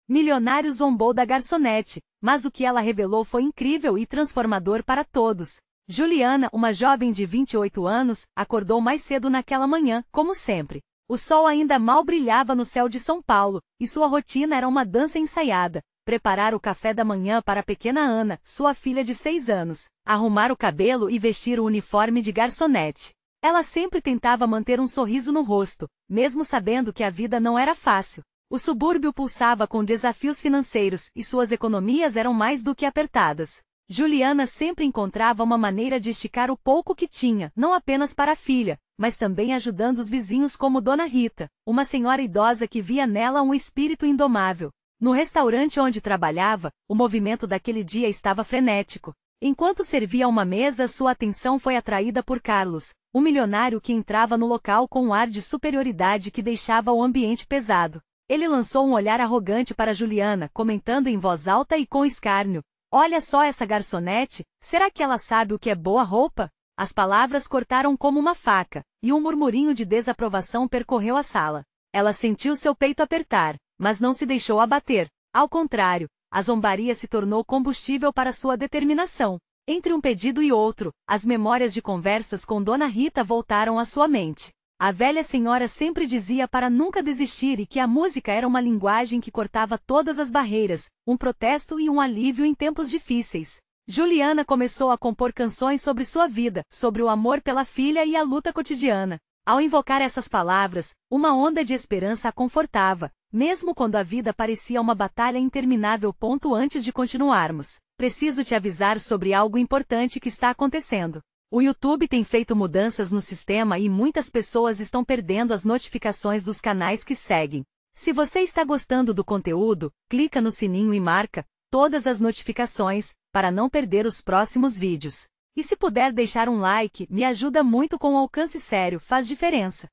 Milionário zombou da garçonete, mas o que ela revelou foi incrível e transformador para todos. Juliana, uma jovem de 28 anos, acordou mais cedo naquela manhã, como sempre. O sol ainda mal brilhava no céu de São Paulo, e sua rotina era uma dança ensaiada. Preparar o café da manhã para a pequena Ana, sua filha de 6 anos, arrumar o cabelo e vestir o uniforme de garçonete. Ela sempre tentava manter um sorriso no rosto, mesmo sabendo que a vida não era fácil. O subúrbio pulsava com desafios financeiros e suas economias eram mais do que apertadas. Juliana sempre encontrava uma maneira de esticar o pouco que tinha, não apenas para a filha, mas também ajudando os vizinhos como Dona Rita, uma senhora idosa que via nela um espírito indomável. No restaurante onde trabalhava, o movimento daquele dia estava frenético. Enquanto servia uma mesa, sua atenção foi atraída por Carlos, um milionário que entrava no local com um ar de superioridade que deixava o ambiente pesado. Ele lançou um olhar arrogante para Juliana, comentando em voz alta e com escárnio: "Olha só essa garçonete, será que ela sabe o que é boa roupa?" As palavras cortaram como uma faca, e um murmurinho de desaprovação percorreu a sala. Ela sentiu seu peito apertar, mas não se deixou abater. Ao contrário, a zombaria se tornou combustível para sua determinação. Entre um pedido e outro, as memórias de conversas com Dona Rita voltaram à sua mente. A velha senhora sempre dizia para nunca desistir e que a música era uma linguagem que cortava todas as barreiras, um protesto e um alívio em tempos difíceis. Juliana começou a compor canções sobre sua vida, sobre o amor pela filha e a luta cotidiana. Ao invocar essas palavras, uma onda de esperança a confortava, mesmo quando a vida parecia uma batalha interminável. Antes de continuarmos, preciso te avisar sobre algo importante que está acontecendo. O YouTube tem feito mudanças no sistema e muitas pessoas estão perdendo as notificações dos canais que seguem. Se você está gostando do conteúdo, clica no sininho e marca todas as notificações, para não perder os próximos vídeos. E se puder deixar um like, me ajuda muito com o alcance, sério, faz diferença.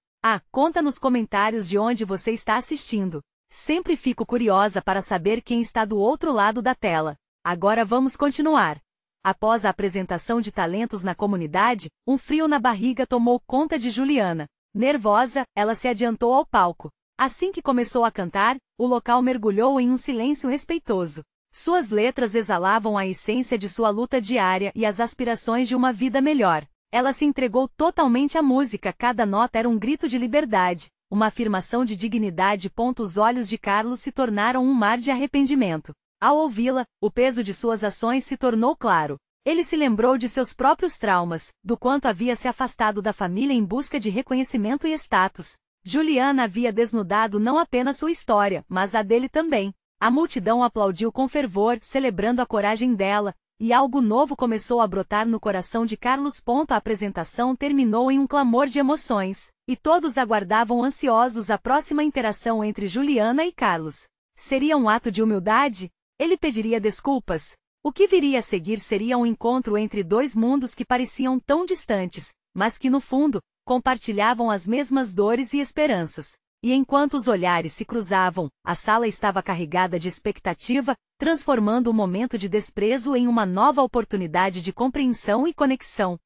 Conta nos comentários de onde você está assistindo. Sempre fico curiosa para saber quem está do outro lado da tela. Agora vamos continuar. Após a apresentação de talentos na comunidade, um frio na barriga tomou conta de Juliana. Nervosa, ela se adiantou ao palco. Assim que começou a cantar, o local mergulhou em um silêncio respeitoso. Suas letras exalavam a essência de sua luta diária e as aspirações de uma vida melhor. Ela se entregou totalmente à música, cada nota era um grito de liberdade, uma afirmação de dignidade. Os olhos de Carlos se tornaram um mar de arrependimento. Ao ouvi-la, o peso de suas ações se tornou claro. Ele se lembrou de seus próprios traumas, do quanto havia se afastado da família em busca de reconhecimento e status. Juliana havia desnudado não apenas sua história, mas a dele também. A multidão aplaudiu com fervor, celebrando a coragem dela, e algo novo começou a brotar no coração de Carlos. A apresentação terminou em um clamor de emoções, e todos aguardavam ansiosos a próxima interação entre Juliana e Carlos. Seria um ato de humildade? Ele pediria desculpas? O que viria a seguir seria um encontro entre dois mundos que pareciam tão distantes, mas que no fundo, compartilhavam as mesmas dores e esperanças. E enquanto os olhares se cruzavam, a sala estava carregada de expectativa, transformando o momento de desprezo em uma nova oportunidade de compreensão e conexão.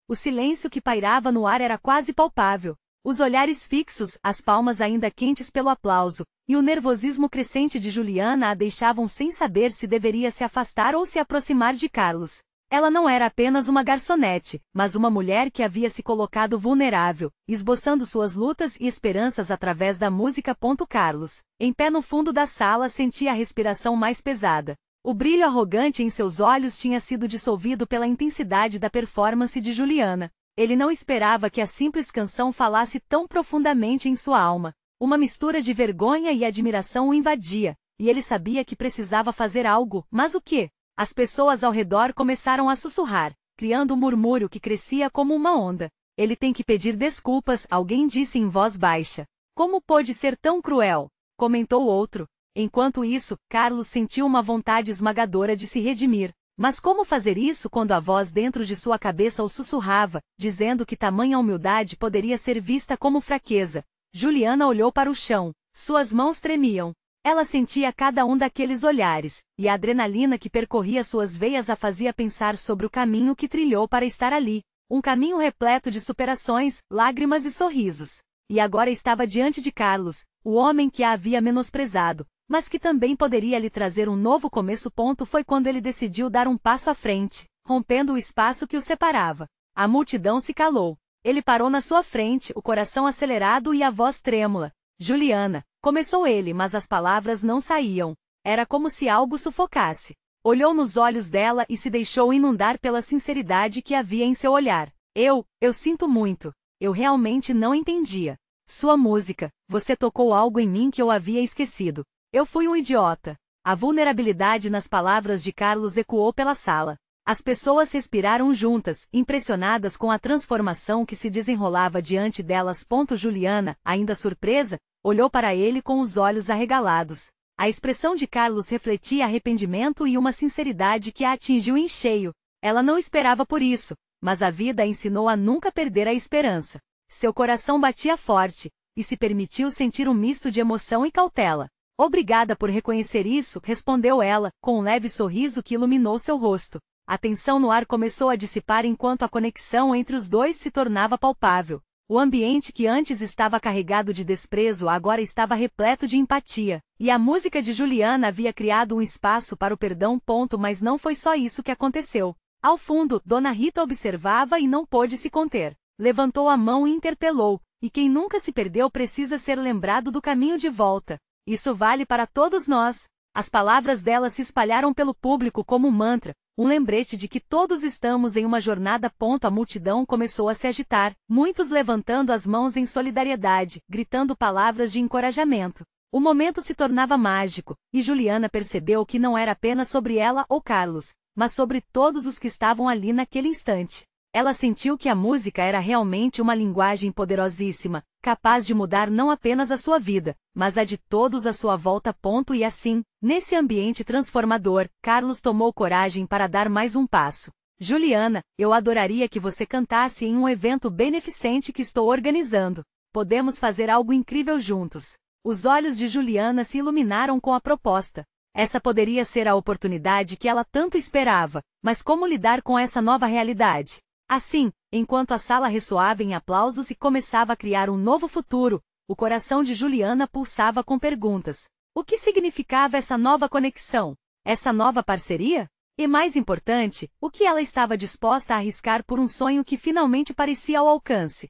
O silêncio que pairava no ar era quase palpável. Os olhares fixos, as palmas ainda quentes pelo aplauso, e o nervosismo crescente de Juliana a deixavam sem saber se deveria se afastar ou se aproximar de Carlos. Ela não era apenas uma garçonete, mas uma mulher que havia se colocado vulnerável, esboçando suas lutas e esperanças através da música. Carlos, em pé no fundo da sala, sentia a respiração mais pesada. O brilho arrogante em seus olhos tinha sido dissolvido pela intensidade da performance de Juliana. Ele não esperava que a simples canção falasse tão profundamente em sua alma. Uma mistura de vergonha e admiração o invadia, e ele sabia que precisava fazer algo, mas o quê? As pessoas ao redor começaram a sussurrar, criando um murmúrio que crescia como uma onda. Ele tem que pedir desculpas, alguém disse em voz baixa. Como pôde ser tão cruel? Comentou outro. Enquanto isso, Carlos sentiu uma vontade esmagadora de se redimir. Mas como fazer isso quando a voz dentro de sua cabeça o sussurrava, dizendo que tamanha humildade poderia ser vista como fraqueza? Juliana olhou para o chão. Suas mãos tremiam. Ela sentia cada um daqueles olhares, e a adrenalina que percorria suas veias a fazia pensar sobre o caminho que trilhou para estar ali. Um caminho repleto de superações, lágrimas e sorrisos. E agora estava diante de Carlos, o homem que a havia menosprezado, mas que também poderia lhe trazer um novo começo. Foi quando ele decidiu dar um passo à frente, rompendo o espaço que o separava. A multidão se calou. Ele parou na sua frente, o coração acelerado e a voz trêmula. Juliana, começou ele, mas as palavras não saíam. Era como se algo sufocasse. Olhou nos olhos dela e se deixou inundar pela sinceridade que havia em seu olhar. Eu sinto muito. Eu realmente não entendia. Sua música, você tocou algo em mim que eu havia esquecido. Eu fui um idiota. A vulnerabilidade nas palavras de Carlos ecoou pela sala. As pessoas respiraram juntas, impressionadas com a transformação que se desenrolava diante delas. Juliana, ainda surpresa, olhou para ele com os olhos arregalados. A expressão de Carlos refletia arrependimento e uma sinceridade que a atingiu em cheio. Ela não esperava por isso, mas a vida a ensinou a nunca perder a esperança. Seu coração batia forte, e se permitiu sentir um misto de emoção e cautela. Obrigada por reconhecer isso, respondeu ela, com um leve sorriso que iluminou seu rosto. A tensão no ar começou a dissipar enquanto a conexão entre os dois se tornava palpável. O ambiente que antes estava carregado de desprezo agora estava repleto de empatia, e a música de Juliana havia criado um espaço para o perdão. Mas não foi só isso que aconteceu. Ao fundo, Dona Rita observava e não pôde se conter. Levantou a mão e interpelou, e quem nunca se perdeu precisa ser lembrado do caminho de volta. Isso vale para todos nós. As palavras dela se espalharam pelo público como um mantra, um lembrete de que todos estamos em uma jornada. A multidão começou a se agitar, muitos levantando as mãos em solidariedade, gritando palavras de encorajamento. O momento se tornava mágico, e Juliana percebeu que não era apenas sobre ela ou Carlos, mas sobre todos os que estavam ali naquele instante. Ela sentiu que a música era realmente uma linguagem poderosíssima, capaz de mudar não apenas a sua vida, mas a de todos à sua volta. E assim, nesse ambiente transformador, Carlos tomou coragem para dar mais um passo. Juliana, eu adoraria que você cantasse em um evento beneficente que estou organizando. Podemos fazer algo incrível juntos. Os olhos de Juliana se iluminaram com a proposta. Essa poderia ser a oportunidade que ela tanto esperava, mas como lidar com essa nova realidade? Assim, enquanto a sala ressoava em aplausos e começava a criar um novo futuro, o coração de Juliana pulsava com perguntas. O que significava essa nova conexão? Essa nova parceria? E mais importante, o que ela estava disposta a arriscar por um sonho que finalmente parecia ao alcance?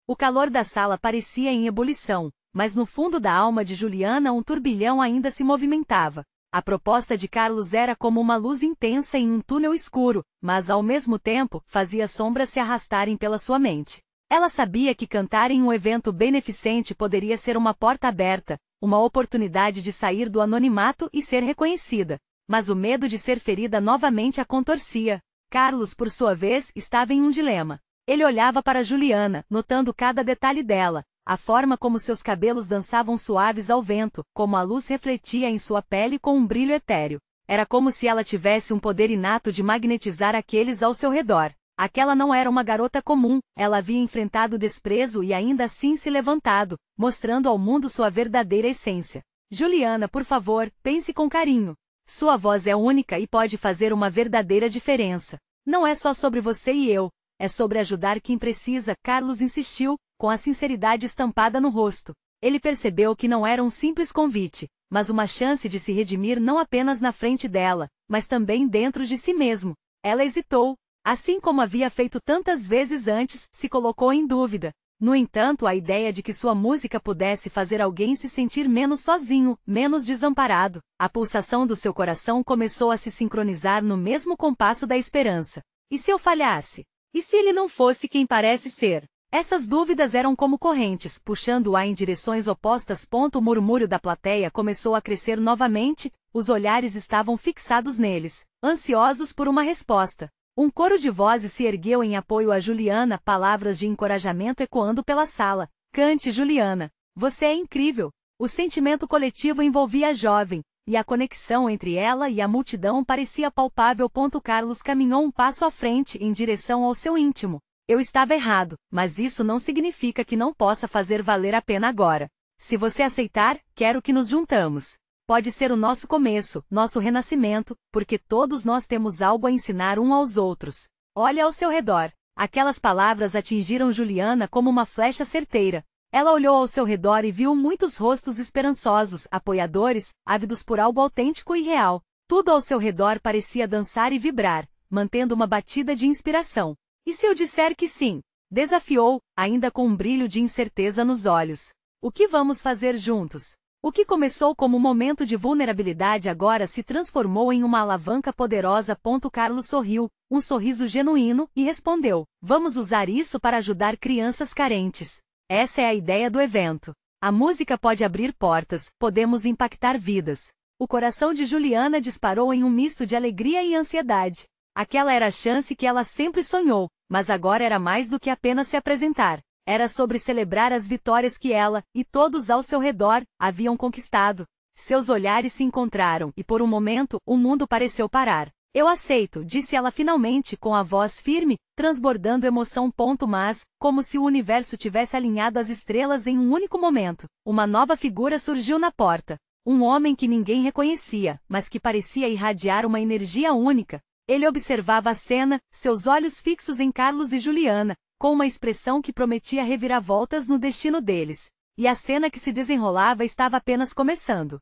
O calor da sala parecia em ebulição, mas no fundo da alma de Juliana um turbilhão ainda se movimentava. A proposta de Carlos era como uma luz intensa em um túnel escuro, mas ao mesmo tempo, fazia sombras se arrastarem pela sua mente. Ela sabia que cantar em um evento beneficente poderia ser uma porta aberta, uma oportunidade de sair do anonimato e ser reconhecida. Mas o medo de ser ferida novamente a contorcia. Carlos, por sua vez, estava em um dilema. Ele olhava para Juliana, notando cada detalhe dela. A forma como seus cabelos dançavam suaves ao vento, como a luz refletia em sua pele com um brilho etéreo. Era como se ela tivesse um poder inato de magnetizar aqueles ao seu redor. Aquela não era uma garota comum, ela havia enfrentado desprezo e ainda assim se levantado, mostrando ao mundo sua verdadeira essência. Juliana, por favor, pense com carinho. Sua voz é única e pode fazer uma verdadeira diferença. Não é só sobre você e eu, é sobre ajudar quem precisa, Carlos insistiu, com a sinceridade estampada no rosto. Ele percebeu que não era um simples convite, mas uma chance de se redimir não apenas na frente dela, mas também dentro de si mesmo. Ela hesitou. Assim como havia feito tantas vezes antes, se colocou em dúvida. No entanto, a ideia de que sua música pudesse fazer alguém se sentir menos sozinho, menos desamparado, a pulsação do seu coração começou a se sincronizar no mesmo compasso da esperança. E se eu falhasse? E se ele não fosse quem parece ser? Essas dúvidas eram como correntes, puxando-a em direções opostas. O murmúrio da plateia começou a crescer novamente, os olhares estavam fixados neles, ansiosos por uma resposta. Um coro de vozes se ergueu em apoio a Juliana, palavras de encorajamento ecoando pela sala. Cante, Juliana. Você é incrível. O sentimento coletivo envolvia a jovem, e a conexão entre ela e a multidão parecia palpável. Carlos caminhou um passo à frente em direção ao seu íntimo. Eu estava errado, mas isso não significa que não possa fazer valer a pena agora. Se você aceitar, quero que nos juntamos. Pode ser o nosso começo, nosso renascimento, porque todos nós temos algo a ensinar um aos outros. Olha ao seu redor. Aquelas palavras atingiram Juliana como uma flecha certeira. Ela olhou ao seu redor e viu muitos rostos esperançosos, apoiadores, ávidos por algo autêntico e real. Tudo ao seu redor parecia dançar e vibrar, mantendo uma batida de inspiração. E se eu disser que sim? Desafiou, ainda com um brilho de incerteza nos olhos. O que vamos fazer juntos? O que começou como um momento de vulnerabilidade agora se transformou em uma alavanca poderosa. Carlos sorriu, um sorriso genuíno, e respondeu: vamos usar isso para ajudar crianças carentes. Essa é a ideia do evento. A música pode abrir portas, podemos impactar vidas. O coração de Juliana disparou em um misto de alegria e ansiedade. Aquela era a chance que ela sempre sonhou, mas agora era mais do que apenas se apresentar. Era sobre celebrar as vitórias que ela, e todos ao seu redor, haviam conquistado. Seus olhares se encontraram e por um momento, o mundo pareceu parar. Eu aceito, disse ela finalmente com a voz firme, transbordando emoção. Mas, como se o universo tivesse alinhado as estrelas em um único momento, uma nova figura surgiu na porta. Um homem que ninguém reconhecia, mas que parecia irradiar uma energia única. Ele observava a cena, seus olhos fixos em Carlos e Juliana, com uma expressão que prometia reviravoltas no destino deles. E a cena que se desenrolava estava apenas começando.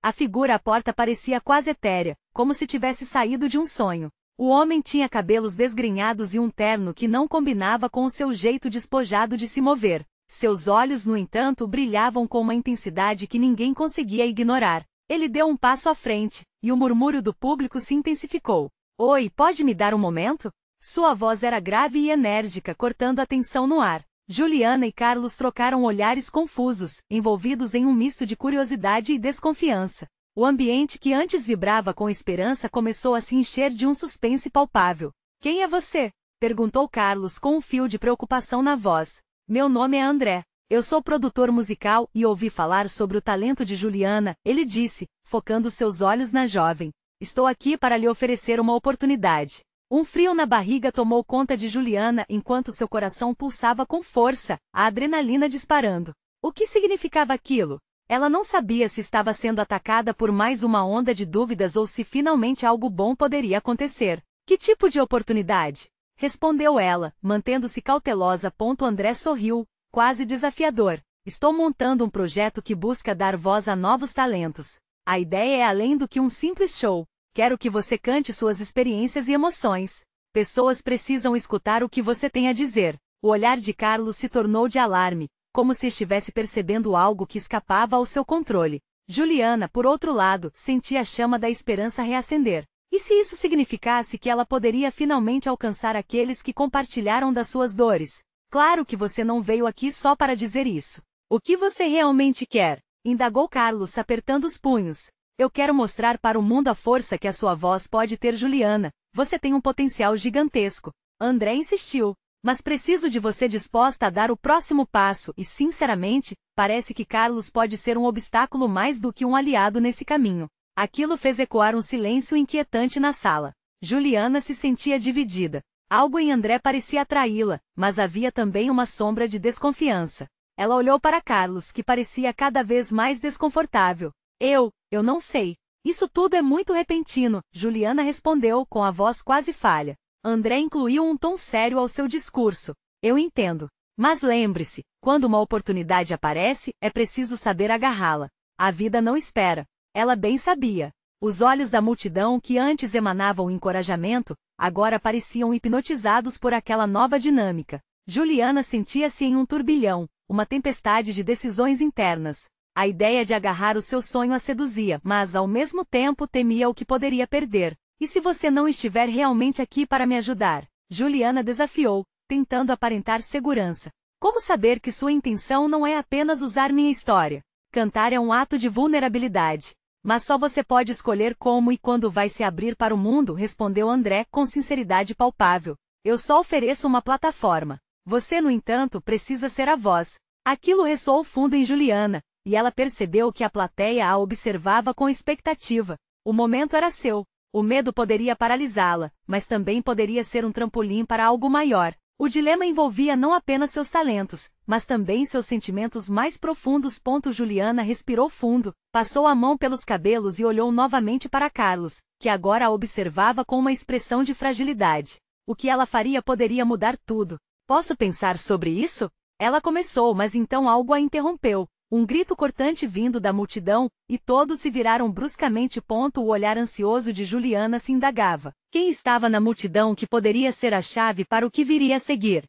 A figura à porta parecia quase etérea, como se tivesse saído de um sonho. O homem tinha cabelos desgrenhados e um terno que não combinava com o seu jeito despojado de se mover. Seus olhos, no entanto, brilhavam com uma intensidade que ninguém conseguia ignorar. Ele deu um passo à frente, e o murmúrio do público se intensificou. Oi, pode me dar um momento? Sua voz era grave e enérgica, cortando a tensão no ar. Juliana e Carlos trocaram olhares confusos, envolvidos em um misto de curiosidade e desconfiança. O ambiente que antes vibrava com esperança começou a se encher de um suspense palpável. Quem é você? Perguntou Carlos com um fio de preocupação na voz. Meu nome é André. Eu sou produtor musical e ouvi falar sobre o talento de Juliana, ele disse, focando seus olhos na jovem. Estou aqui para lhe oferecer uma oportunidade. Um frio na barriga tomou conta de Juliana enquanto seu coração pulsava com força, a adrenalina disparando. O que significava aquilo? Ela não sabia se estava sendo atacada por mais uma onda de dúvidas ou se finalmente algo bom poderia acontecer. Que tipo de oportunidade? Respondeu ela, mantendo-se cautelosa. André sorriu, quase desafiador. Estou montando um projeto que busca dar voz a novos talentos. A ideia é além do que um simples show. Quero que você cante suas experiências e emoções. Pessoas precisam escutar o que você tem a dizer. O olhar de Carlos se tornou de alarme, como se estivesse percebendo algo que escapava ao seu controle. Juliana, por outro lado, sentia a chama da esperança reacender. E se isso significasse que ela poderia finalmente alcançar aqueles que compartilharam das suas dores? Claro que você não veio aqui só para dizer isso. O que você realmente quer? Indagou Carlos, apertando os punhos. Eu quero mostrar para o mundo a força que a sua voz pode ter, Juliana. Você tem um potencial gigantesco. André insistiu. Mas preciso de você disposta a dar o próximo passo e, sinceramente, parece que Carlos pode ser um obstáculo mais do que um aliado nesse caminho. Aquilo fez ecoar um silêncio inquietante na sala. Juliana se sentia dividida. Algo em André parecia atraí-la, mas havia também uma sombra de desconfiança. Ela olhou para Carlos, que parecia cada vez mais desconfortável. Eu não sei. Isso tudo é muito repentino, Juliana respondeu com a voz quase falha. André incluiu um tom sério ao seu discurso. Eu entendo. Mas lembre-se, quando uma oportunidade aparece, é preciso saber agarrá-la. A vida não espera. Ela bem sabia. Os olhos da multidão que antes emanavam encorajamento, agora pareciam hipnotizados por aquela nova dinâmica. Juliana sentia-se em um turbilhão, uma tempestade de decisões internas. A ideia de agarrar o seu sonho a seduzia, mas ao mesmo tempo temia o que poderia perder. E se você não estiver realmente aqui para me ajudar? Juliana desafiou, tentando aparentar segurança. Como saber que sua intenção não é apenas usar minha história? Cantar é um ato de vulnerabilidade. Mas só você pode escolher como e quando vai se abrir para o mundo, respondeu André com sinceridade palpável. Eu só ofereço uma plataforma. Você, no entanto, precisa ser a voz. Aquilo ressoou fundo em Juliana, e ela percebeu que a plateia a observava com expectativa. O momento era seu. O medo poderia paralisá-la, mas também poderia ser um trampolim para algo maior. O dilema envolvia não apenas seus talentos, mas também seus sentimentos mais profundos. Juliana respirou fundo, passou a mão pelos cabelos e olhou novamente para Carlos, que agora a observava com uma expressão de fragilidade. O que ela faria poderia mudar tudo. Posso pensar sobre isso? Ela começou, mas então algo a interrompeu. Um grito cortante vindo da multidão, e todos se viraram bruscamente. O olhar ansioso de Juliana se indagava. Quem estava na multidão que poderia ser a chave para o que viria a seguir?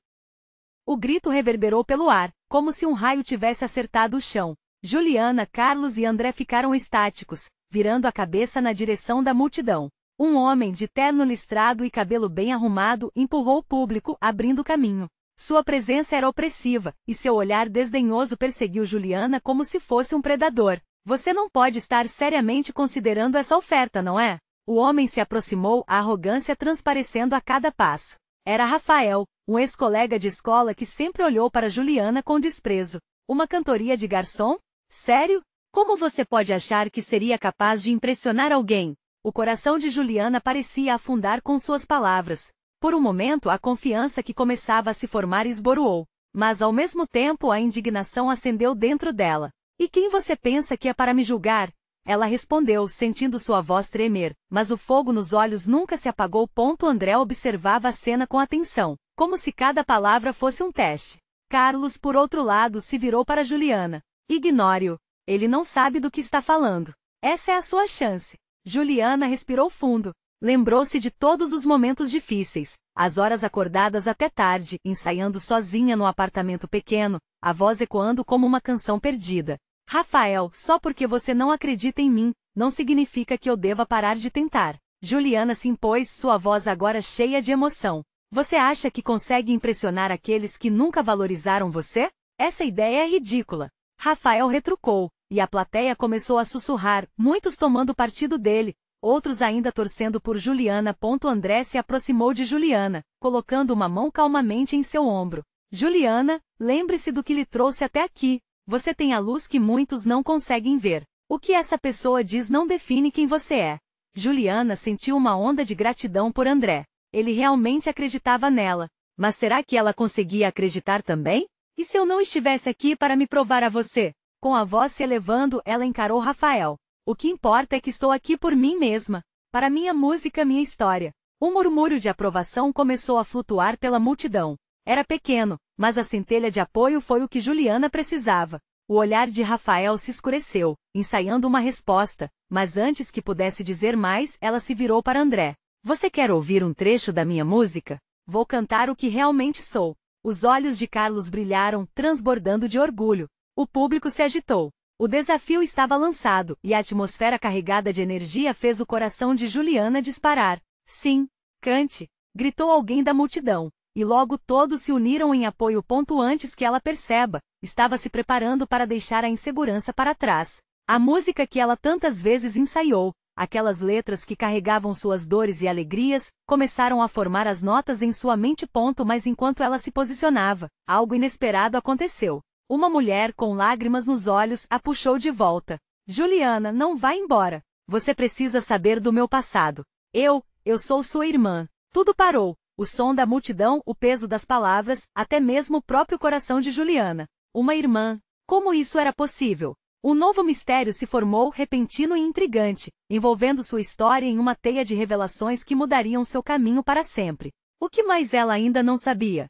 O grito reverberou pelo ar, como se um raio tivesse acertado o chão. Juliana, Carlos e André ficaram estáticos, virando a cabeça na direção da multidão. Um homem de terno listrado e cabelo bem arrumado empurrou o público, abrindo caminho. Sua presença era opressiva, e seu olhar desdenhoso perseguiu Juliana como se fosse um predador. Você não pode estar seriamente considerando essa oferta, não é? O homem se aproximou, a arrogância transparecendo a cada passo. Era Rafael, um ex-colega de escola que sempre olhou para Juliana com desprezo. Uma cantoria de garçom? Sério? Como você pode achar que seria capaz de impressionar alguém? O coração de Juliana parecia afundar com suas palavras. Por um momento, a confiança que começava a se formar esboroou. Mas ao mesmo tempo a indignação acendeu dentro dela. E quem você pensa que é para me julgar? Ela respondeu, sentindo sua voz tremer, mas o fogo nos olhos nunca se apagou. André observava a cena com atenção, como se cada palavra fosse um teste. Carlos, por outro lado, se virou para Juliana. Ignore-o. Ele não sabe do que está falando. Essa é a sua chance. Juliana respirou fundo. Lembrou-se de todos os momentos difíceis, as horas acordadas até tarde, ensaiando sozinha no apartamento pequeno, a voz ecoando como uma canção perdida. Rafael, só porque você não acredita em mim, não significa que eu deva parar de tentar. Juliana se impôs, sua voz agora cheia de emoção. Você acha que consegue impressionar aqueles que nunca valorizaram você? Essa ideia é ridícula. Rafael retrucou, e a plateia começou a sussurrar, muitos tomando partido dele, outros ainda torcendo por Juliana. André se aproximou de Juliana, colocando uma mão calmamente em seu ombro. Juliana, lembre-se do que lhe trouxe até aqui. Você tem a luz que muitos não conseguem ver. O que essa pessoa diz não define quem você é. Juliana sentiu uma onda de gratidão por André. Ele realmente acreditava nela. Mas será que ela conseguia acreditar também? E se eu não estivesse aqui para me provar a você? Com a voz se elevando, ela encarou Rafael. O que importa é que estou aqui por mim mesma. Para minha música, minha história. Um murmúrio de aprovação começou a flutuar pela multidão. Era pequeno, mas a centelha de apoio foi o que Juliana precisava. O olhar de Rafael se escureceu, ensaiando uma resposta, mas antes que pudesse dizer mais, ela se virou para André. Você quer ouvir um trecho da minha música? Vou cantar o que realmente sou. Os olhos de Carlos brilharam, transbordando de orgulho. O público se agitou. O desafio estava lançado, e a atmosfera carregada de energia fez o coração de Juliana disparar. Sim, cante! Gritou alguém da multidão. E logo todos se uniram em apoio. Antes que ela perceba, estava se preparando para deixar a insegurança para trás. A música que ela tantas vezes ensaiou, aquelas letras que carregavam suas dores e alegrias, começaram a formar as notas em sua mente. Mas enquanto ela se posicionava, algo inesperado aconteceu. Uma mulher com lágrimas nos olhos a puxou de volta. Juliana, não vá embora. Você precisa saber do meu passado. Eu sou sua irmã. Tudo parou. O som da multidão, o peso das palavras, até mesmo o próprio coração de Juliana. Uma irmã. Como isso era possível? Um novo mistério se formou, repentino e intrigante, envolvendo sua história em uma teia de revelações que mudariam seu caminho para sempre. O que mais ela ainda não sabia?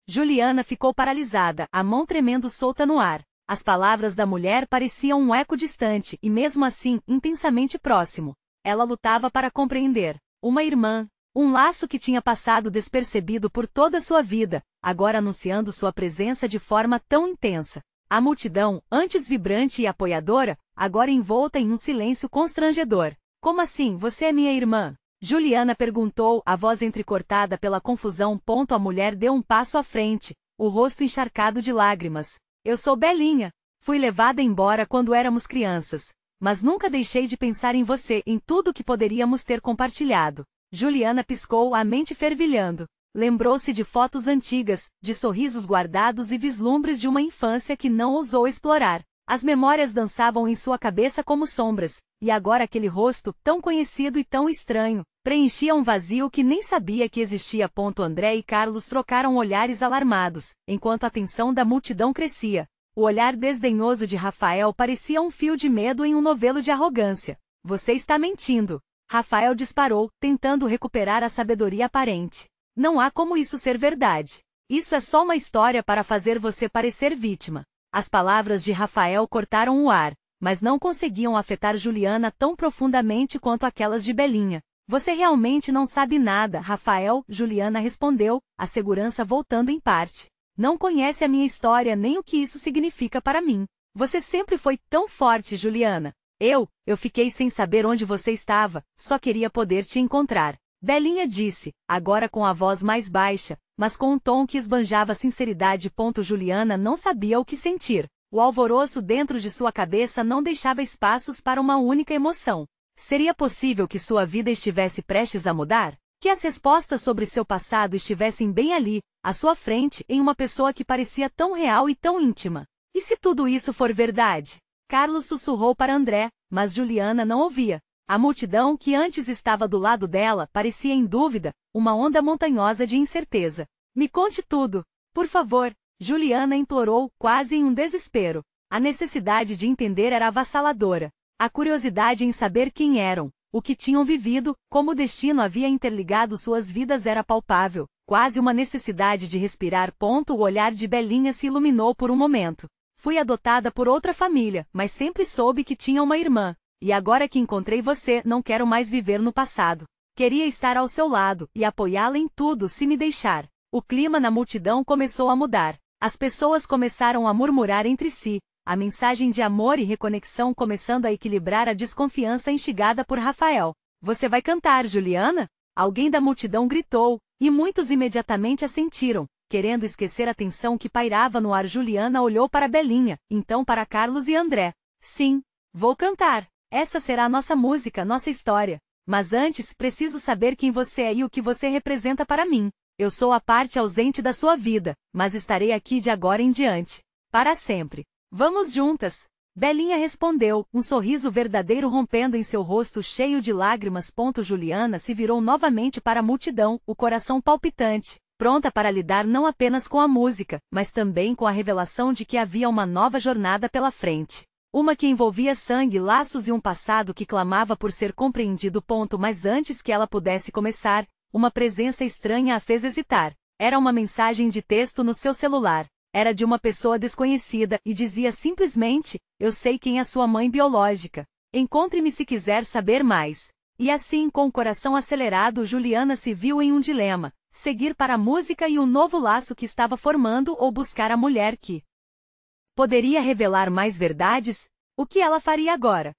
Juliana ficou paralisada, a mão tremendo solta no ar. As palavras da mulher pareciam um eco distante e, mesmo assim, intensamente próximo. Ela lutava para compreender. Uma irmã. Um laço que tinha passado despercebido por toda sua vida, agora anunciando sua presença de forma tão intensa. A multidão, antes vibrante e apoiadora, agora envolta em um silêncio constrangedor. Como assim, você é minha irmã? Juliana perguntou, a voz entrecortada pela confusão. A mulher deu um passo à frente, o rosto encharcado de lágrimas. Eu sou Belinha. Fui levada embora quando éramos crianças. Mas nunca deixei de pensar em você, em tudo que poderíamos ter compartilhado. Juliana piscou, a mente fervilhando. Lembrou-se de fotos antigas, de sorrisos guardados e vislumbres de uma infância que não ousou explorar. As memórias dançavam em sua cabeça como sombras, e agora aquele rosto, tão conhecido e tão estranho, preenchia um vazio que nem sabia que existia. André e Carlos trocaram olhares alarmados, enquanto a tensão da multidão crescia. O olhar desdenhoso de Rafael parecia um fio de medo em um novelo de arrogância. Você está mentindo. Rafael disparou, tentando recuperar a sabedoria aparente. Não há como isso ser verdade. Isso é só uma história para fazer você parecer vítima. As palavras de Rafael cortaram o ar, mas não conseguiam afetar Juliana tão profundamente quanto aquelas de Belinha. Você realmente não sabe nada, Rafael, Juliana respondeu, a segurança voltando em parte. Não conhece a minha história nem o que isso significa para mim. Você sempre foi tão forte, Juliana. Eu fiquei sem saber onde você estava, só queria poder te encontrar. Belinha disse, agora com a voz mais baixa, mas com um tom que esbanjava sinceridade. Juliana não sabia o que sentir. O alvoroço dentro de sua cabeça não deixava espaços para uma única emoção. Seria possível que sua vida estivesse prestes a mudar? Que as respostas sobre seu passado estivessem bem ali, à sua frente, em uma pessoa que parecia tão real e tão íntima? E se tudo isso for verdade? Carlos sussurrou para André, mas Juliana não ouvia. A multidão que antes estava do lado dela parecia em dúvida, uma onda montanhosa de incerteza. Me conte tudo, por favor, Juliana implorou, quase em um desespero. A necessidade de entender era avassaladora. A curiosidade em saber quem eram, o que tinham vivido, como o destino havia interligado suas vidas era palpável, quase uma necessidade de respirar. O olhar de Belinha se iluminou por um momento. Fui adotada por outra família, mas sempre soube que tinha uma irmã. E agora que encontrei você, não quero mais viver no passado. Queria estar ao seu lado e apoiá-la em tudo se me deixar. O clima na multidão começou a mudar. As pessoas começaram a murmurar entre si, a mensagem de amor e reconexão começando a equilibrar a desconfiança instigada por Rafael. Você vai cantar, Juliana? Alguém da multidão gritou, e muitos imediatamente assentiram. Querendo esquecer a tensão que pairava no ar, Juliana olhou para Belinha, então para Carlos e André. Sim, vou cantar. Essa será a nossa música, nossa história. Mas antes, preciso saber quem você é e o que você representa para mim. Eu sou a parte ausente da sua vida, mas estarei aqui de agora em diante. Para sempre. Vamos juntas. Belinha respondeu, um sorriso verdadeiro rompendo em seu rosto cheio de lágrimas. Juliana se virou novamente para a multidão, o coração palpitante, pronta para lidar não apenas com a música, mas também com a revelação de que havia uma nova jornada pela frente. Uma que envolvia sangue, laços e um passado que clamava por ser compreendido. Mas antes que ela pudesse começar, uma presença estranha a fez hesitar. Era uma mensagem de texto no seu celular. Era de uma pessoa desconhecida e dizia simplesmente, eu sei quem é sua mãe biológica. Encontre-me se quiser saber mais. E assim, com o coração acelerado, Juliana se viu em um dilema. Seguir para a música e um novo laço que estava formando ou buscar a mulher que poderia revelar mais verdades? O que ela faria agora?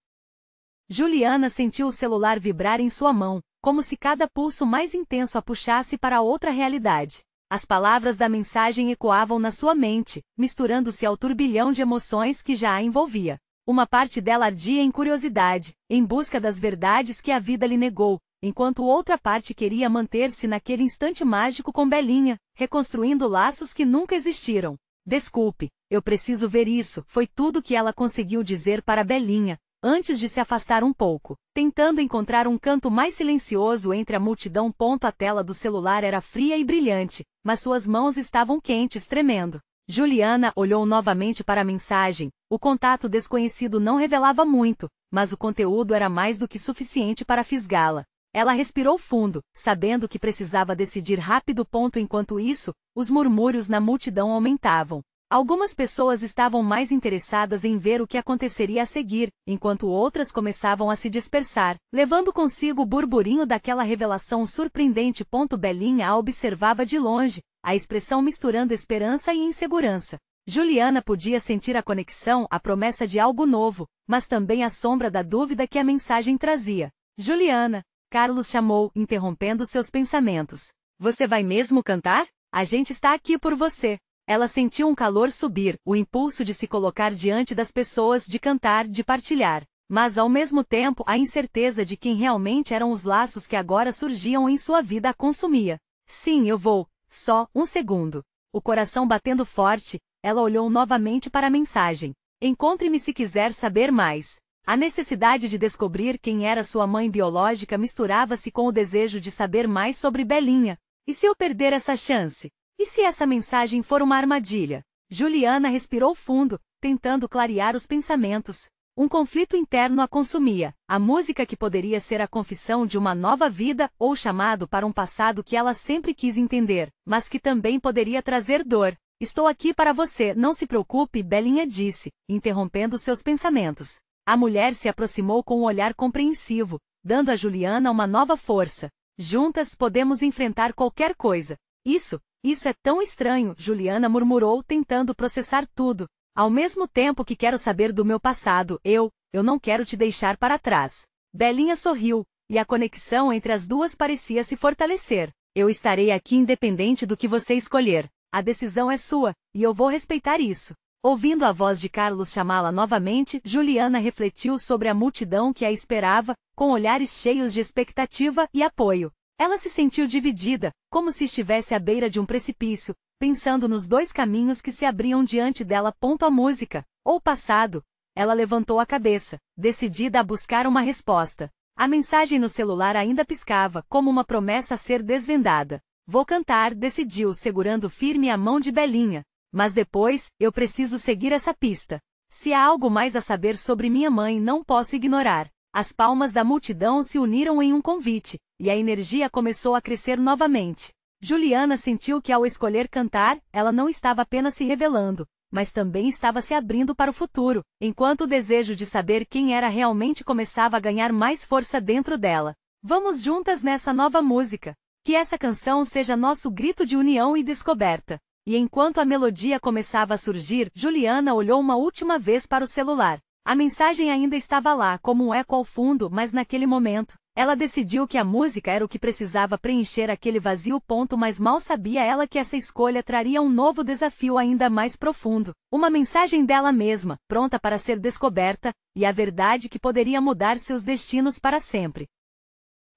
Juliana sentiu o celular vibrar em sua mão, como se cada pulso mais intenso a puxasse para outra realidade. As palavras da mensagem ecoavam na sua mente, misturando-se ao turbilhão de emoções que já a envolvia. Uma parte dela ardia em curiosidade, em busca das verdades que a vida lhe negou, enquanto outra parte queria manter-se naquele instante mágico com Belinha, reconstruindo laços que nunca existiram. Desculpe, eu preciso ver isso, foi tudo que ela conseguiu dizer para Belinha, antes de se afastar um pouco, tentando encontrar um canto mais silencioso entre a multidão. A tela do celular era fria e brilhante, mas suas mãos estavam quentes, tremendo. Juliana olhou novamente para a mensagem. O contato desconhecido não revelava muito, mas o conteúdo era mais do que suficiente para fisgá-la. Ela respirou fundo, sabendo que precisava decidir rápido. Enquanto isso, os murmúrios na multidão aumentavam. Algumas pessoas estavam mais interessadas em ver o que aconteceria a seguir, enquanto outras começavam a se dispersar, levando consigo o burburinho daquela revelação surpreendente. Belinha a observava de longe, a expressão misturando esperança e insegurança. Juliana podia sentir a conexão, a promessa de algo novo, mas também a sombra da dúvida que a mensagem trazia. Juliana, Carlos chamou, interrompendo seus pensamentos. Você vai mesmo cantar? A gente está aqui por você. Ela sentiu um calor subir, o impulso de se colocar diante das pessoas, de cantar, de partilhar. Mas ao mesmo tempo a incerteza de quem realmente eram os laços que agora surgiam em sua vida a consumia. Sim, eu vou. Só um segundo. O coração batendo forte, ela olhou novamente para a mensagem. Encontre-me se quiser saber mais. A necessidade de descobrir quem era sua mãe biológica misturava-se com o desejo de saber mais sobre Belinha. E se eu perder essa chance? E se essa mensagem for uma armadilha? Juliana respirou fundo, tentando clarear os pensamentos. Um conflito interno a consumia, a música que poderia ser a confissão de uma nova vida ou chamado para um passado que ela sempre quis entender, mas que também poderia trazer dor. Estou aqui para você, não se preocupe, Belinha disse, interrompendo seus pensamentos. A mulher se aproximou com um olhar compreensivo, dando a Juliana uma nova força. Juntas podemos enfrentar qualquer coisa. Isso é tão estranho, Juliana murmurou, tentando processar tudo. Ao mesmo tempo que quero saber do meu passado, eu não quero te deixar para trás. Belinha sorriu, e a conexão entre as duas parecia se fortalecer. Eu estarei aqui independente do que você escolher. A decisão é sua, e eu vou respeitar isso. Ouvindo a voz de Carlos chamá-la novamente, Juliana refletiu sobre a multidão que a esperava, com olhares cheios de expectativa e apoio. Ela se sentiu dividida, como se estivesse à beira de um precipício, pensando nos dois caminhos que se abriam diante dela. A música, ou o passado. Ela levantou a cabeça, decidida a buscar uma resposta. A mensagem no celular ainda piscava, como uma promessa a ser desvendada. Vou cantar, decidiu, segurando firme a mão de Belinha. Mas depois, eu preciso seguir essa pista. Se há algo mais a saber sobre minha mãe, não posso ignorar. As palmas da multidão se uniram em um convite, e a energia começou a crescer novamente. Juliana sentiu que ao escolher cantar, ela não estava apenas se revelando, mas também estava se abrindo para o futuro, enquanto o desejo de saber quem era realmente começava a ganhar mais força dentro dela. Vamos juntas nessa nova música. Que essa canção seja nosso grito de união e descoberta. E enquanto a melodia começava a surgir, Juliana olhou uma última vez para o celular. A mensagem ainda estava lá, como um eco ao fundo, mas naquele momento, ela decidiu que a música era o que precisava preencher aquele vazio. Mas mal sabia ela que essa escolha traria um novo desafio ainda mais profundo. Uma mensagem dela mesma, pronta para ser descoberta, e a verdade que poderia mudar seus destinos para sempre.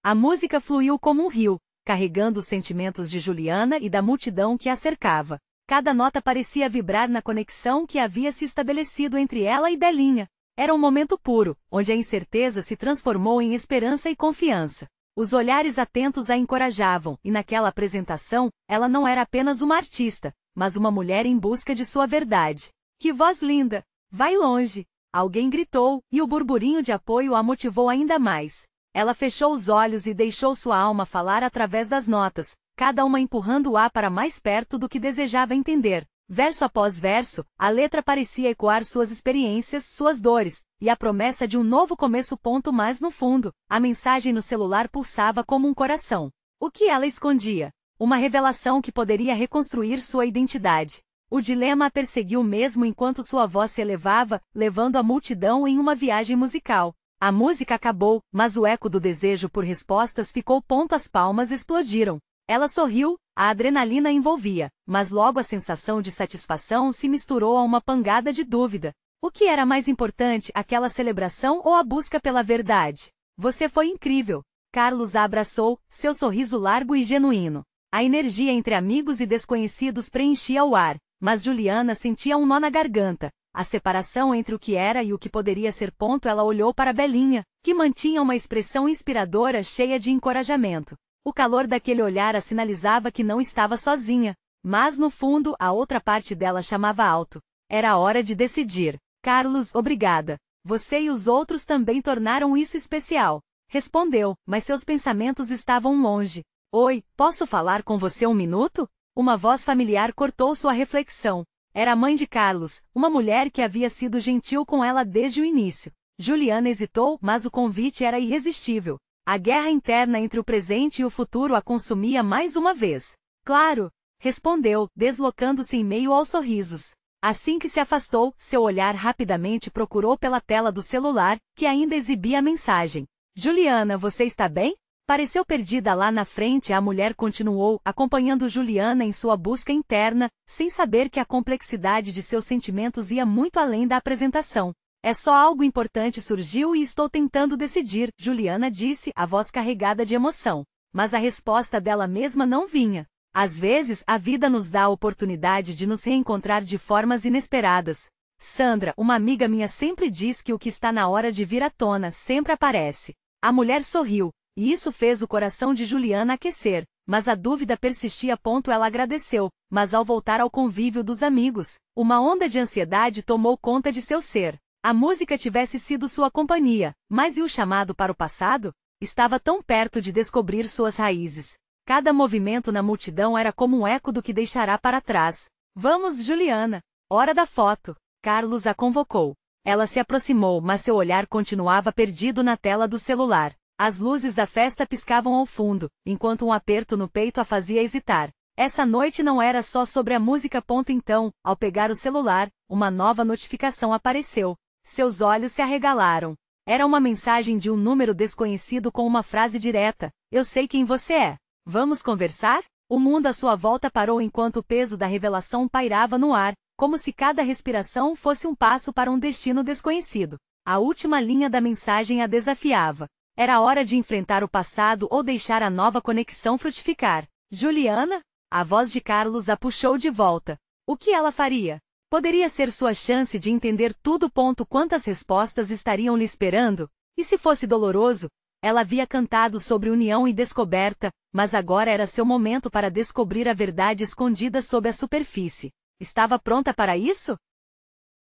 A música fluiu como um rio, carregando os sentimentos de Juliana e da multidão que a cercava. Cada nota parecia vibrar na conexão que havia se estabelecido entre ela e Belinha. Era um momento puro, onde a incerteza se transformou em esperança e confiança. Os olhares atentos a encorajavam, e naquela apresentação, ela não era apenas uma artista, mas uma mulher em busca de sua verdade. Que voz linda! Vai longe! Alguém gritou, e o burburinho de apoio a motivou ainda mais. Ela fechou os olhos e deixou sua alma falar através das notas, cada uma empurrando o ar para mais perto do que desejava entender. Verso após verso, a letra parecia ecoar suas experiências, suas dores, e a promessa de um novo começo. Mas no fundo, a mensagem no celular pulsava como um coração. O que ela escondia? Uma revelação que poderia reconstruir sua identidade. O dilema a perseguiu mesmo enquanto sua voz se elevava, levando a multidão em uma viagem musical. A música acabou, mas o eco do desejo por respostas ficou. As palmas explodiram. Ela sorriu, a adrenalina envolvia, mas logo a sensação de satisfação se misturou a uma pangada de dúvida. O que era mais importante, aquela celebração ou a busca pela verdade? Você foi incrível. Carlos a abraçou, seu sorriso largo e genuíno. A energia entre amigos e desconhecidos preenchia o ar, mas Juliana sentia um nó na garganta. A separação entre o que era e o que poderia ser. Ela olhou para Belinha, que mantinha uma expressão inspiradora cheia de encorajamento. O calor daquele olhar a sinalizava que não estava sozinha. Mas no fundo, a outra parte dela chamava alto. Era hora de decidir. Carlos, obrigada. Você e os outros também tornaram isso especial. Respondeu, mas seus pensamentos estavam longe. Oi, posso falar com você um minuto? Uma voz familiar cortou sua reflexão. Era a mãe de Carlos, uma mulher que havia sido gentil com ela desde o início. Juliana hesitou, mas o convite era irresistível. A guerra interna entre o presente e o futuro a consumia mais uma vez. Claro, respondeu, deslocando-se em meio aos sorrisos. Assim que se afastou, seu olhar rapidamente procurou pela tela do celular, que ainda exibia a mensagem. Juliana, você está bem? Pareceu perdida lá na frente. A mulher continuou, acompanhando Juliana em sua busca interna, sem saber que a complexidade de seus sentimentos ia muito além da apresentação. É só algo importante surgiu e estou tentando decidir, Juliana disse, a voz carregada de emoção. Mas a resposta dela mesma não vinha. Às vezes, a vida nos dá a oportunidade de nos reencontrar de formas inesperadas. Sandra, uma amiga minha, sempre diz que o que está na hora de vir à tona sempre aparece. A mulher sorriu, e isso fez o coração de Juliana aquecer, mas a dúvida persistia. Ela agradeceu, mas ao voltar ao convívio dos amigos, uma onda de ansiedade tomou conta de seu ser. A música tivesse sido sua companhia, mas e o chamado para o passado? Estava tão perto de descobrir suas raízes. Cada movimento na multidão era como um eco do que deixará para trás. Vamos, Juliana. Hora da foto. Carlos a convocou. Ela se aproximou, mas seu olhar continuava perdido na tela do celular. As luzes da festa piscavam ao fundo, enquanto um aperto no peito a fazia hesitar. Essa noite não era só sobre a música. Então, ao pegar o celular, uma nova notificação apareceu. Seus olhos se arregalaram. Era uma mensagem de um número desconhecido com uma frase direta: "Eu sei quem você é. Vamos conversar?" O mundo à sua volta parou enquanto o peso da revelação pairava no ar, como se cada respiração fosse um passo para um destino desconhecido. A última linha da mensagem a desafiava. Era hora de enfrentar o passado ou deixar a nova conexão frutificar. Juliana? A voz de Carlos a puxou de volta. O que ela faria? Poderia ser sua chance de entender tudo. Quantas respostas estariam lhe esperando? E se fosse doloroso? Ela havia cantado sobre união e descoberta, mas agora era seu momento para descobrir a verdade escondida sob a superfície. Estava pronta para isso?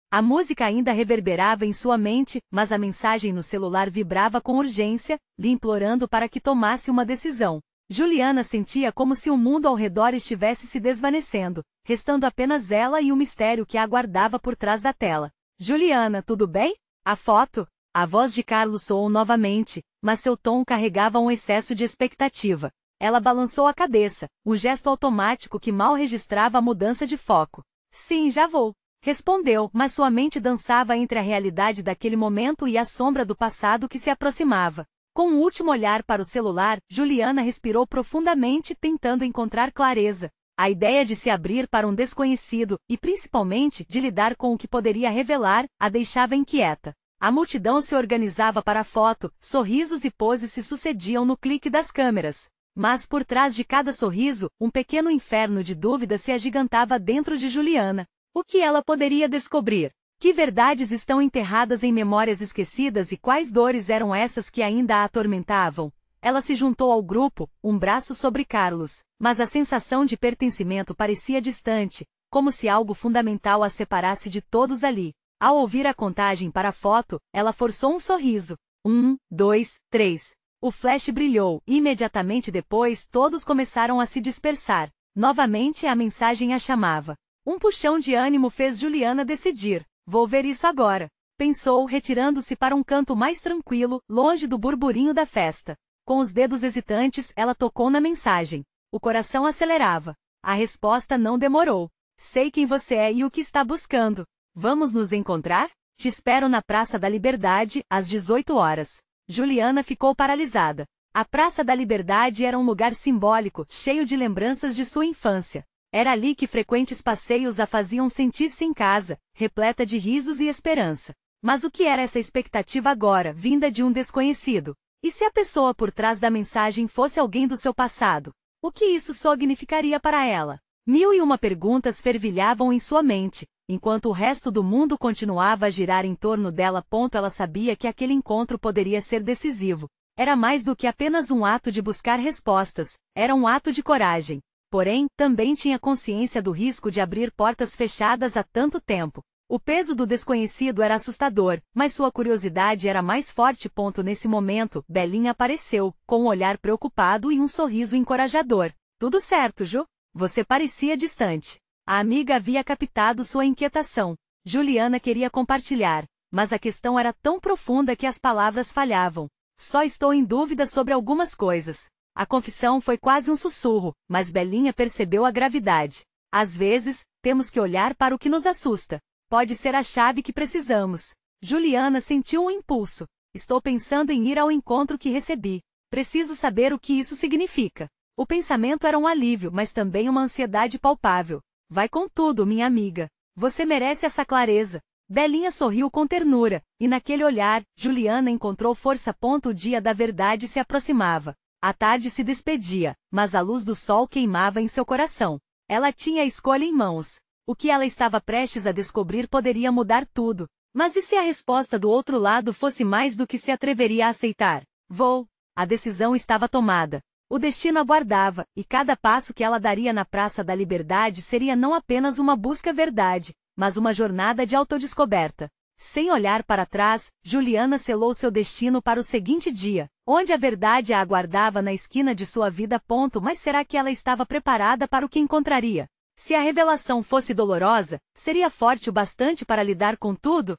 A música ainda reverberava em sua mente, mas a mensagem no celular vibrava com urgência, lhe implorando para que tomasse uma decisão. Juliana sentia como se o mundo ao redor estivesse se desvanecendo, restando apenas ela e o mistério que a aguardava por trás da tela. Juliana, tudo bem? A foto? A voz de Carlos soou novamente, mas seu tom carregava um excesso de expectativa. Ela balançou a cabeça, um gesto automático que mal registrava a mudança de foco. Sim, já vou. Respondeu, mas sua mente dançava entre a realidade daquele momento e a sombra do passado que se aproximava. Com um último olhar para o celular, Juliana respirou profundamente, tentando encontrar clareza. A ideia de se abrir para um desconhecido, e principalmente de lidar com o que poderia revelar, a deixava inquieta. A multidão se organizava para a foto, sorrisos e poses se sucediam no clique das câmeras. Mas por trás de cada sorriso, um pequeno inferno de dúvida se agigantava dentro de Juliana. O que ela poderia descobrir? Que verdades estão enterradas em memórias esquecidas e quais dores eram essas que ainda a atormentavam? Ela se juntou ao grupo, um braço sobre Carlos, mas a sensação de pertencimento parecia distante, como se algo fundamental a separasse de todos ali. Ao ouvir a contagem para a foto, ela forçou um sorriso. 1, 2, 3. O flash brilhou, e imediatamente depois todos começaram a se dispersar. Novamente a mensagem a chamava. Um puxão de ânimo fez Juliana decidir. Vou ver isso agora. Pensou, retirando-se para um canto mais tranquilo, longe do burburinho da festa. Com os dedos hesitantes, ela tocou na mensagem. O coração acelerava. A resposta não demorou. Sei quem você é e o que está buscando. Vamos nos encontrar? Te espero na Praça da Liberdade, às 18 horas. Juliana ficou paralisada. A Praça da Liberdade era um lugar simbólico, cheio de lembranças de sua infância. Era ali que frequentes passeios a faziam sentir-se em casa, repleta de risos e esperança. Mas o que era essa expectativa agora, vinda de um desconhecido? E se a pessoa por trás da mensagem fosse alguém do seu passado? O que isso significaria para ela? 1001 perguntas fervilhavam em sua mente, enquanto o resto do mundo continuava a girar em torno dela. Ela sabia que aquele encontro poderia ser decisivo. Era mais do que apenas um ato de buscar respostas, era um ato de coragem. Porém, também tinha consciência do risco de abrir portas fechadas há tanto tempo. O peso do desconhecido era assustador, mas sua curiosidade era mais forte. Nesse momento, Belinha apareceu, com um olhar preocupado e um sorriso encorajador. Tudo certo, Ju? Você parecia distante. A amiga havia captado sua inquietação. Juliana queria compartilhar, mas a questão era tão profunda que as palavras falhavam. Só estou em dúvida sobre algumas coisas. A confissão foi quase um sussurro, mas Belinha percebeu a gravidade. Às vezes, temos que olhar para o que nos assusta. Pode ser a chave que precisamos. Juliana sentiu um impulso. Estou pensando em ir ao encontro que recebi. Preciso saber o que isso significa. O pensamento era um alívio, mas também uma ansiedade palpável. Vai com tudo, minha amiga. Você merece essa clareza. Belinha sorriu com ternura, e naquele olhar, Juliana encontrou força. O dia da verdade se aproximava. A tarde se despedia, mas a luz do sol queimava em seu coração. Ela tinha a escolha em mãos. O que ela estava prestes a descobrir poderia mudar tudo. Mas e se a resposta do outro lado fosse mais do que se atreveria a aceitar? Vou. A decisão estava tomada. O destino aguardava, e cada passo que ela daria na Praça da Liberdade seria não apenas uma busca verdade, mas uma jornada de autodescoberta. Sem olhar para trás, Juliana selou seu destino para o seguinte dia, onde a verdade a aguardava na esquina de sua vida. Mas será que ela estava preparada para o que encontraria? Se a revelação fosse dolorosa, seria forte o bastante para lidar com tudo?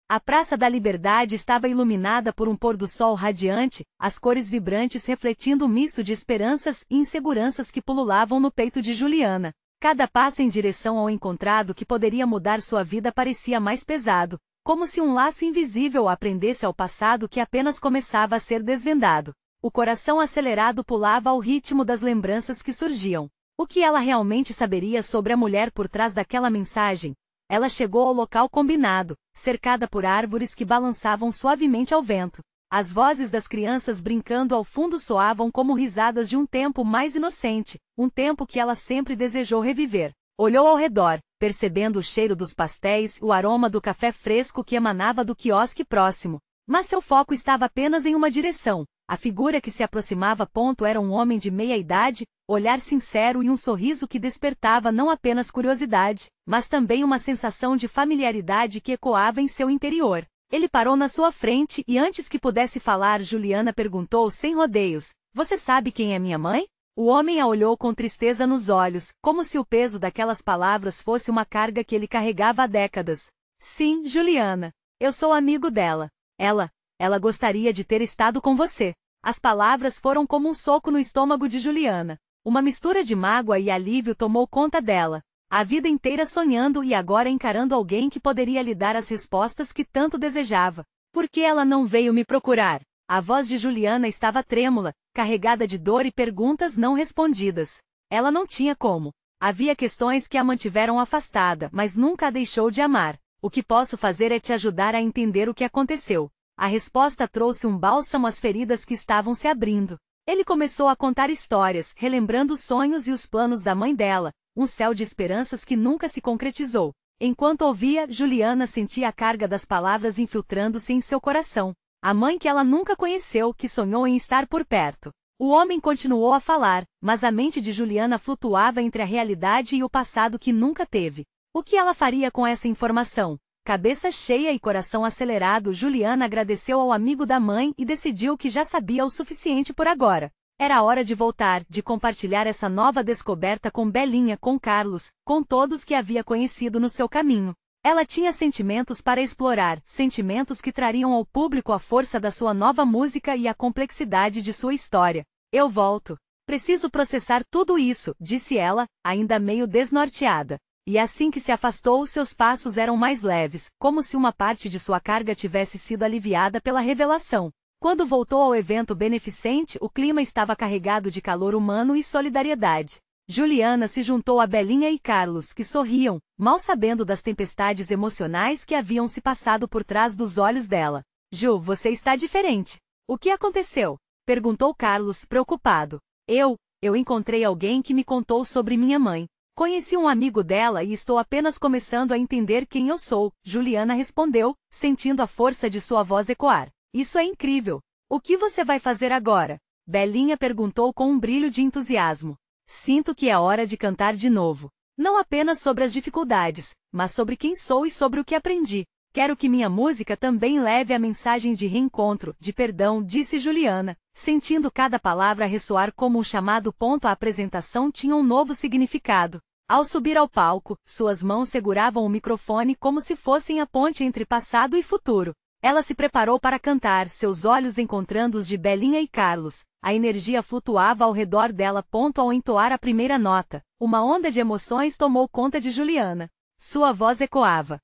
A Praça da Liberdade estava iluminada por um pôr-do-sol radiante, as cores vibrantes refletindo um misto de esperanças e inseguranças que pululavam no peito de Juliana. Cada passo em direção ao encontrado que poderia mudar sua vida parecia mais pesado, como se um laço invisível a prendesse ao passado que apenas começava a ser desvendado. O coração acelerado pulava ao ritmo das lembranças que surgiam. O que ela realmente saberia sobre a mulher por trás daquela mensagem? Ela chegou ao local combinado, cercada por árvores que balançavam suavemente ao vento. As vozes das crianças brincando ao fundo soavam como risadas de um tempo mais inocente, um tempo que ela sempre desejou reviver. Olhou ao redor, percebendo o cheiro dos pastéis e o aroma do café fresco que emanava do quiosque próximo. Mas seu foco estava apenas em uma direção. A figura que se aproximava. Era um homem de meia-idade, olhar sincero e um sorriso que despertava não apenas curiosidade, mas também uma sensação de familiaridade que ecoava em seu interior. Ele parou na sua frente e antes que pudesse falar, Juliana perguntou sem rodeios: "Você sabe quem é minha mãe?" O homem a olhou com tristeza nos olhos, como se o peso daquelas palavras fosse uma carga que ele carregava há décadas. "Sim, Juliana. Eu sou amigo dela. Ela gostaria de ter estado com você." As palavras foram como um soco no estômago de Juliana. Uma mistura de mágoa e alívio tomou conta dela. A vida inteira sonhando e agora encarando alguém que poderia lhe dar as respostas que tanto desejava. "Por que ela não veio me procurar?" A voz de Juliana estava trêmula, carregada de dor e perguntas não respondidas. Ela não tinha como. Havia questões que a mantiveram afastada, mas nunca a deixou de amar. "O que posso fazer é te ajudar a entender o que aconteceu." A resposta trouxe um bálsamo às feridas que estavam se abrindo. Ele começou a contar histórias, relembrando os sonhos e os planos da mãe dela, um céu de esperanças que nunca se concretizou. Enquanto ouvia, Juliana sentia a carga das palavras infiltrando-se em seu coração. A mãe que ela nunca conheceu, que sonhou em estar por perto. O homem continuou a falar, mas a mente de Juliana flutuava entre a realidade e o passado que nunca teve. O que ela faria com essa informação? Cabeça cheia e coração acelerado, Juliana agradeceu ao amigo da mãe e decidiu que já sabia o suficiente por agora. Era hora de voltar, de compartilhar essa nova descoberta com Belinha, com Carlos, com todos que havia conhecido no seu caminho. Ela tinha sentimentos para explorar, sentimentos que trariam ao público a força da sua nova música e a complexidade de sua história. "Eu volto. Preciso processar tudo isso", disse ela, ainda meio desnorteada. E assim que se afastou, seus passos eram mais leves, como se uma parte de sua carga tivesse sido aliviada pela revelação. Quando voltou ao evento beneficente, o clima estava carregado de calor humano e solidariedade. Juliana se juntou a Belinha e Carlos, que sorriam, mal sabendo das tempestades emocionais que haviam se passado por trás dos olhos dela. "Ju, você está diferente. O que aconteceu?" perguntou Carlos, preocupado. Eu encontrei alguém que me contou sobre minha mãe. Conheci um amigo dela e estou apenas começando a entender quem eu sou", Juliana respondeu, sentindo a força de sua voz ecoar. "Isso é incrível. O que você vai fazer agora?" Belinha perguntou com um brilho de entusiasmo. "Sinto que é hora de cantar de novo. Não apenas sobre as dificuldades, mas sobre quem sou e sobre o que aprendi. Quero que minha música também leve a mensagem de reencontro, de perdão", disse Juliana, sentindo cada palavra ressoar como um chamado. A apresentação tinha um novo significado. Ao subir ao palco, suas mãos seguravam o microfone como se fossem a ponte entre passado e futuro. Ela se preparou para cantar, seus olhos encontrando os de Belinha e Carlos. A energia flutuava ao redor dela. Ao entoar a primeira nota, uma onda de emoções tomou conta de Juliana. Sua voz ecoava.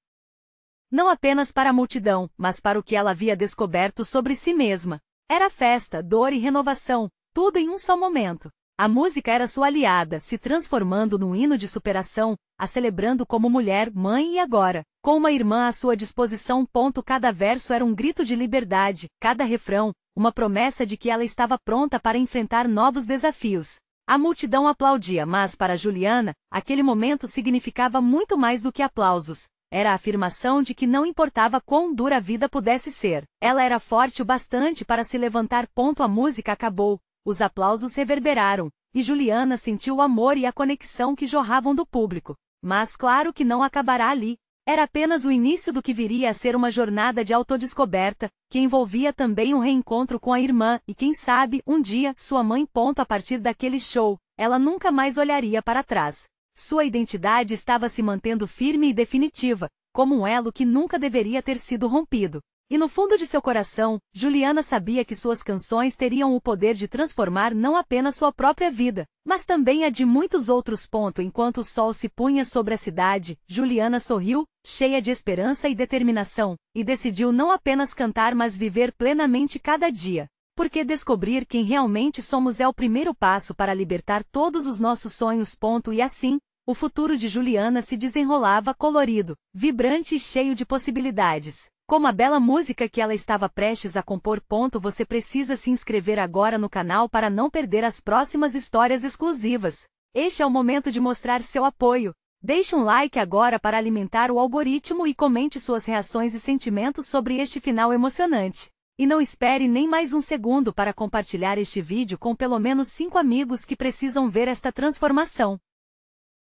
Não apenas para a multidão, mas para o que ela havia descoberto sobre si mesma. Era festa, dor e renovação, tudo em um só momento. A música era sua aliada, se transformando num hino de superação, a celebrando como mulher, mãe e agora, com uma irmã à sua disposição. Cada verso era um grito de liberdade, cada refrão, uma promessa de que ela estava pronta para enfrentar novos desafios. A multidão aplaudia, mas para Juliana, aquele momento significava muito mais do que aplausos. Era a afirmação de que não importava quão dura a vida pudesse ser, ela era forte o bastante para se levantar. A música acabou. Os aplausos reverberaram, e Juliana sentiu o amor e a conexão que jorravam do público. Mas claro que não acabará ali. Era apenas o início do que viria a ser uma jornada de autodescoberta, que envolvia também um reencontro com a irmã e, quem sabe, um dia, sua mãe. A partir daquele show, ela nunca mais olharia para trás. Sua identidade estava se mantendo firme e definitiva, como um elo que nunca deveria ter sido rompido. E no fundo de seu coração, Juliana sabia que suas canções teriam o poder de transformar não apenas sua própria vida, mas também a de muitos outros. Enquanto o sol se punha sobre a cidade, Juliana sorriu, cheia de esperança e determinação, e decidiu não apenas cantar mas viver plenamente cada dia. Porque descobrir quem realmente somos é o primeiro passo para libertar todos os nossos sonhos. E assim, o futuro de Juliana se desenrolava colorido, vibrante e cheio de possibilidades. Como a bela música que ela estava prestes a compor. Você precisa se inscrever agora no canal para não perder as próximas histórias exclusivas. Este é o momento de mostrar seu apoio. Deixe um like agora para alimentar o algoritmo e comente suas reações e sentimentos sobre este final emocionante. E não espere nem mais um segundo para compartilhar este vídeo com pelo menos 5 amigos que precisam ver esta transformação.